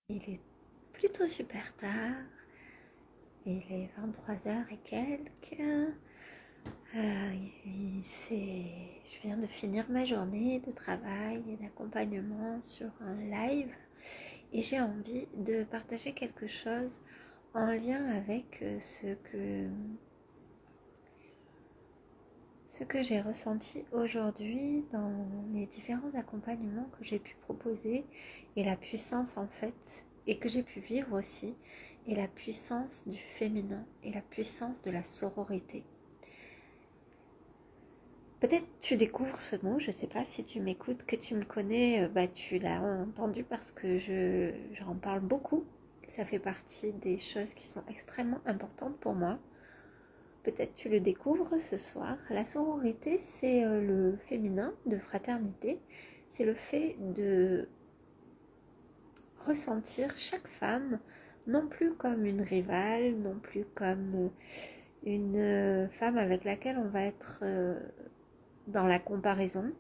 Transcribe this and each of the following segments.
Il est plutôt super tard. Il est 23 h et quelques. Je viens de finir ma journée de travail et d'accompagnement sur un live et j'ai envie de partager quelque chose en lien avec ce que j'ai ressenti aujourd'hui dans les différents accompagnements que j'ai pu proposer et la puissance en fait, et que j'ai pu vivre aussi, et la puissance du féminin et la puissance de la sororité. Peut-être tu découvres ce mot, je ne sais pas si tu m'écoutes, que tu me connais, tu l'as entendu parce que j'en parle beaucoup. Ça fait partie des choses qui sont extrêmement importantes pour moi. Peut-être tu le découvres ce soir. La sororité, c'est le féminin de fraternité. C'est le fait de ressentir chaque femme, non plus comme une rivale, non plus comme une femme avec laquelle on va être dans la comparaison,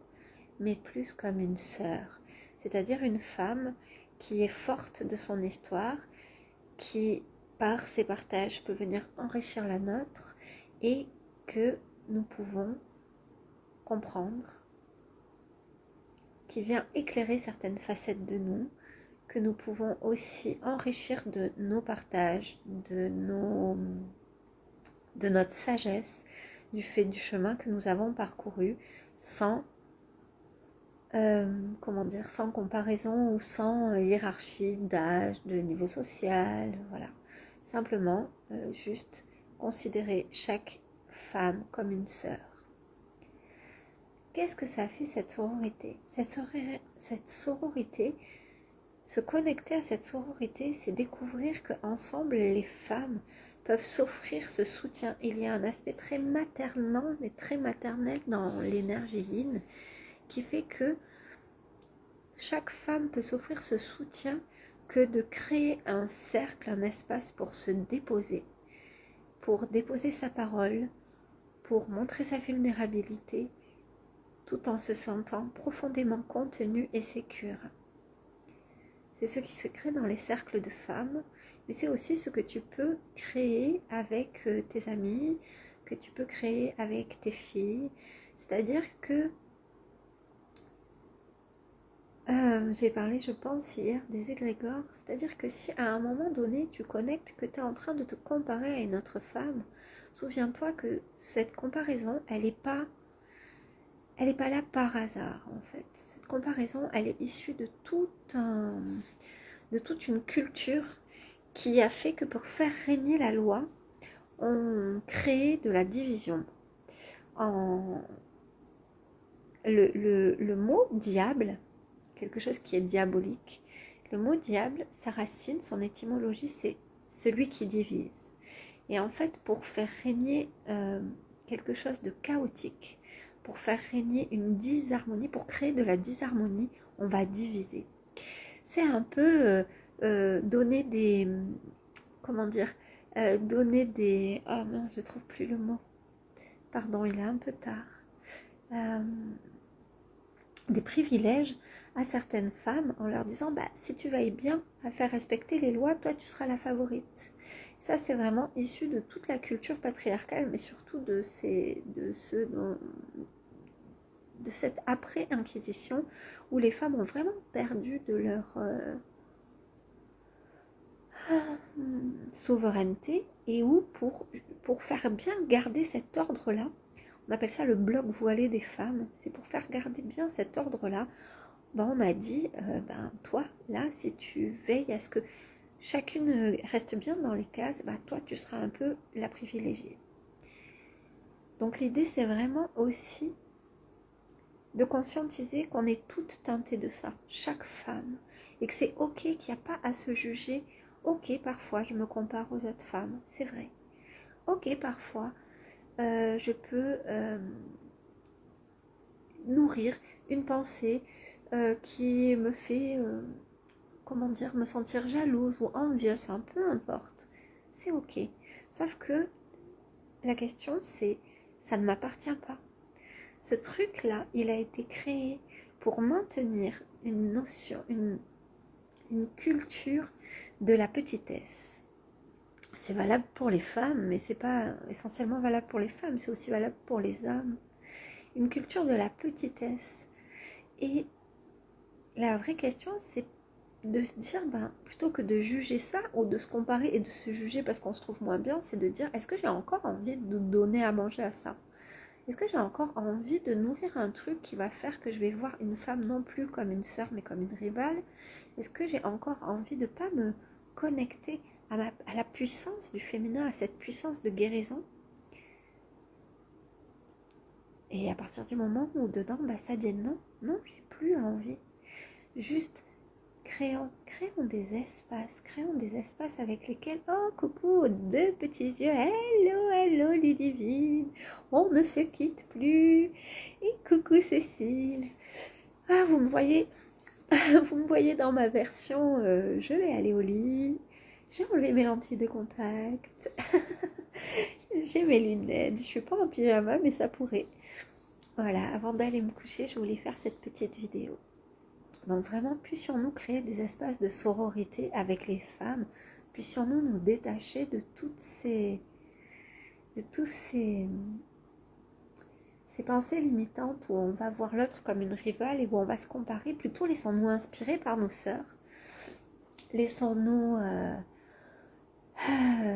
mais plus comme une sœur. C'est-à-dire une femme qui est forte de son histoire, qui, par ses partages, peut venir enrichir la nôtre et que nous pouvons comprendre, qui vient éclairer certaines facettes de nous, que nous pouvons aussi enrichir de nos partages, de notre sagesse, du fait du chemin que nous avons parcouru sans, sans comparaison ou sans hiérarchie d'âge, de niveau social, voilà. Simplement, juste considérer chaque femme comme une sœur. Qu'est-ce que ça fait cette sororité ? Cette sororité, se connecter à cette sororité, c'est découvrir qu'ensemble, les femmes peuvent s'offrir ce soutien. Il y a un aspect très maternant et très maternel dans l'énergie yin qui fait que chaque femme peut s'offrir ce soutien que de créer un cercle, un espace pour se déposer, pour déposer sa parole, pour montrer sa vulnérabilité, tout en se sentant profondément contenue et sécure. C'est ce qui se crée dans les cercles de femmes, mais c'est aussi ce que tu peux créer avec tes amis, que tu peux créer avec tes filles. C'est-à-dire que j'ai parlé, je pense, hier des égrégores. C'est-à-dire que si à un moment donné, tu connectes que tu es en train de te comparer à une autre femme, souviens-toi que cette comparaison, elle n'est pas là par hasard, en fait. Cette comparaison, elle est issue de toute une culture qui a fait que pour faire régner la loi, on crée de la division. Le mot diable, quelque chose qui est diabolique, le mot diable, sa racine, son étymologie, c'est celui qui divise. Et en fait, pour faire régner quelque chose de chaotique, pour faire régner une disharmonie, pour créer de la disharmonie, on va diviser. C'est un peu donner des... Comment dire donner des... Oh mince, je trouve plus le mot. Pardon, il est un peu tard. Euh, des privilèges à certaines femmes en leur disant si tu veilles bien à faire respecter les lois, toi tu seras la favorite. Ça c'est vraiment issu de toute la culture patriarcale, mais surtout de cette après-inquisition où les femmes ont vraiment perdu de leur souveraineté et où pour faire bien garder cet ordre-là, on appelle ça le bloc voilé des femmes, c'est pour faire garder bien cet ordre-là, on a dit, toi, là, si tu veilles à ce que chacune reste bien dans les cases, toi, tu seras un peu la privilégiée. Donc l'idée, c'est vraiment aussi de conscientiser qu'on est toutes teintées de ça, chaque femme, et que c'est ok, qu'il n'y a pas à se juger. Ok, parfois, je me compare aux autres femmes, c'est vrai. Ok, parfois, je peux nourrir une pensée qui me fait me sentir jalouse ou envieuse, enfin peu importe, c'est ok. Sauf que la question c'est, ça ne m'appartient pas. Ce truc-là, il a été créé pour maintenir une notion, une culture de la petitesse. C'est valable pour les femmes, mais c'est pas essentiellement valable pour les femmes, c'est aussi valable pour les hommes. Une culture de la petitesse. Et la vraie question, c'est de se dire, plutôt que de juger ça, ou de se comparer et de se juger parce qu'on se trouve moins bien, c'est de dire, est-ce que j'ai encore envie de donner à manger à ça? Est-ce que j'ai encore envie de nourrir un truc qui va faire que je vais voir une femme non plus comme une sœur, mais comme une rivale? Est-ce que j'ai encore envie de ne pas me connecter à la puissance du féminin, à cette puissance de guérison? Et à partir du moment où dedans, ça dit non, j'ai plus envie. Juste créons des espaces avec lesquels, oh coucou, deux petits yeux, hello Ludivine, on ne se quitte plus, et coucou Cécile, ah vous me voyez, vous me voyez dans ma version, je vais aller au lit, j'ai enlevé mes lentilles de contact, j'ai mes lunettes, je suis pas en pyjama mais ça pourrait. Voilà, avant d'aller me coucher, je voulais faire cette petite vidéo. Donc vraiment, puissions-nous créer des espaces de sororité avec les femmes, puissions-nous nous détacher de tous ces pensées limitantes où on va voir l'autre comme une rivale et où on va se comparer. Plutôt laissons-nous inspirer par nos sœurs. Laissons-nous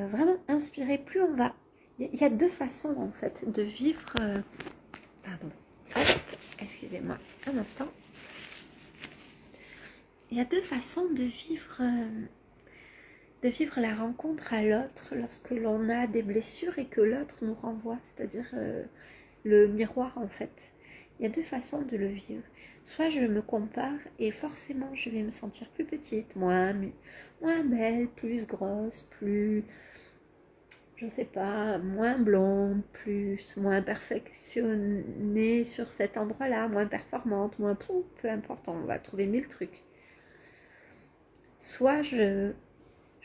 vraiment inspirer. Plus on va... Il y a deux façons en fait de vivre... Pardon. Excusez-moi un instant. Il y a deux façons de vivre la rencontre à l'autre lorsque l'on a des blessures et que l'autre nous renvoie, c'est-à-dire le miroir en fait. Il y a deux façons de le vivre. Soit je me compare et forcément je vais me sentir plus petite, moins belle, plus grosse, plus, je sais pas, moins blonde, moins perfectionnée sur cet endroit-là, moins performante, moins peu importe, on va trouver 1000 trucs. Soit je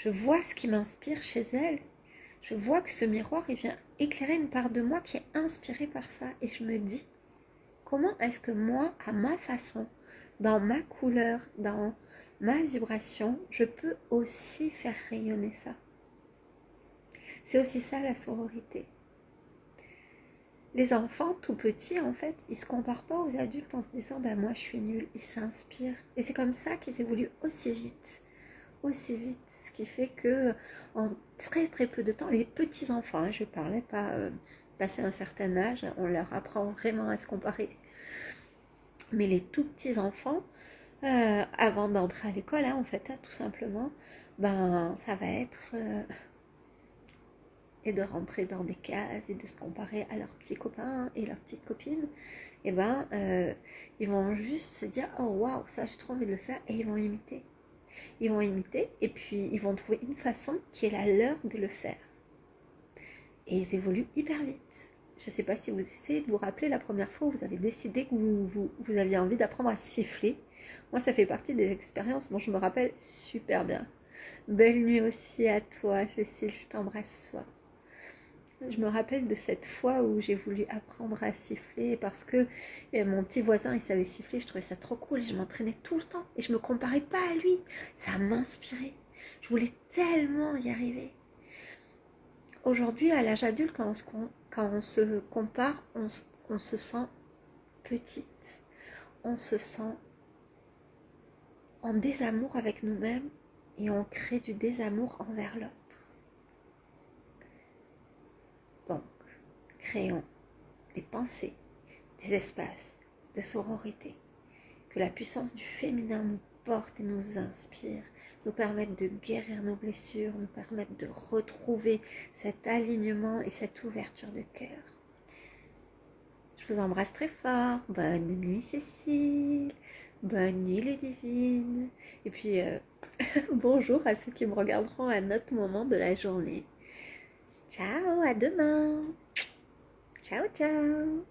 vois ce qui m'inspire chez elle, je vois que ce miroir, il vient éclairer une part de moi qui est inspirée par ça. Et je me dis, comment est-ce que moi, à ma façon, dans ma couleur, dans ma vibration, je peux aussi faire rayonner ça? C'est aussi ça la sororité. Les enfants tout petits, en fait, ils se comparent pas aux adultes en se disant, moi je suis nulle, ils s'inspirent. Et c'est comme ça qu'ils évoluent aussi vite, ce qui fait que en très très peu de temps, les petits enfants, je parlais pas passer un certain âge, on leur apprend vraiment à se comparer, mais les tout petits enfants, avant d'entrer à l'école, en fait, tout simplement, ça va être et de rentrer dans des cases et de se comparer à leurs petits copains et leurs petites copines, et ils vont juste se dire, oh waouh, ça j'ai trop envie de le faire, et ils vont imiter. Ils vont imiter et puis ils vont trouver une façon qui est la leur de le faire. Et ils évoluent hyper vite. Je ne sais pas si vous essayez de vous rappeler la première fois où vous avez décidé que vous aviez envie d'apprendre à siffler. Moi, ça fait partie des expériences dont je me rappelle super bien. Belle nuit aussi à toi, Cécile, je t'embrasse fort. Je me rappelle de cette fois où j'ai voulu apprendre à siffler parce que mon petit voisin il savait siffler, je trouvais ça trop cool, je m'entraînais tout le temps et je me comparais pas à lui, ça m'inspirait, je voulais tellement y arriver. Aujourd'hui à l'âge adulte, quand on se compare, on se sent petite, on se sent en désamour avec nous-mêmes et on crée du désamour envers l'autre. Donc, créons des pensées, des espaces de sororité, que la puissance du féminin nous porte et nous inspire, nous permette de guérir nos blessures, nous permette de retrouver cet alignement et cette ouverture de cœur. Je vous embrasse très fort, bonne nuit Cécile, bonne nuit Ludivine, et puis bonjour à ceux qui me regarderont à un autre moment de la journée. Ciao, à demain. Ciao, ciao.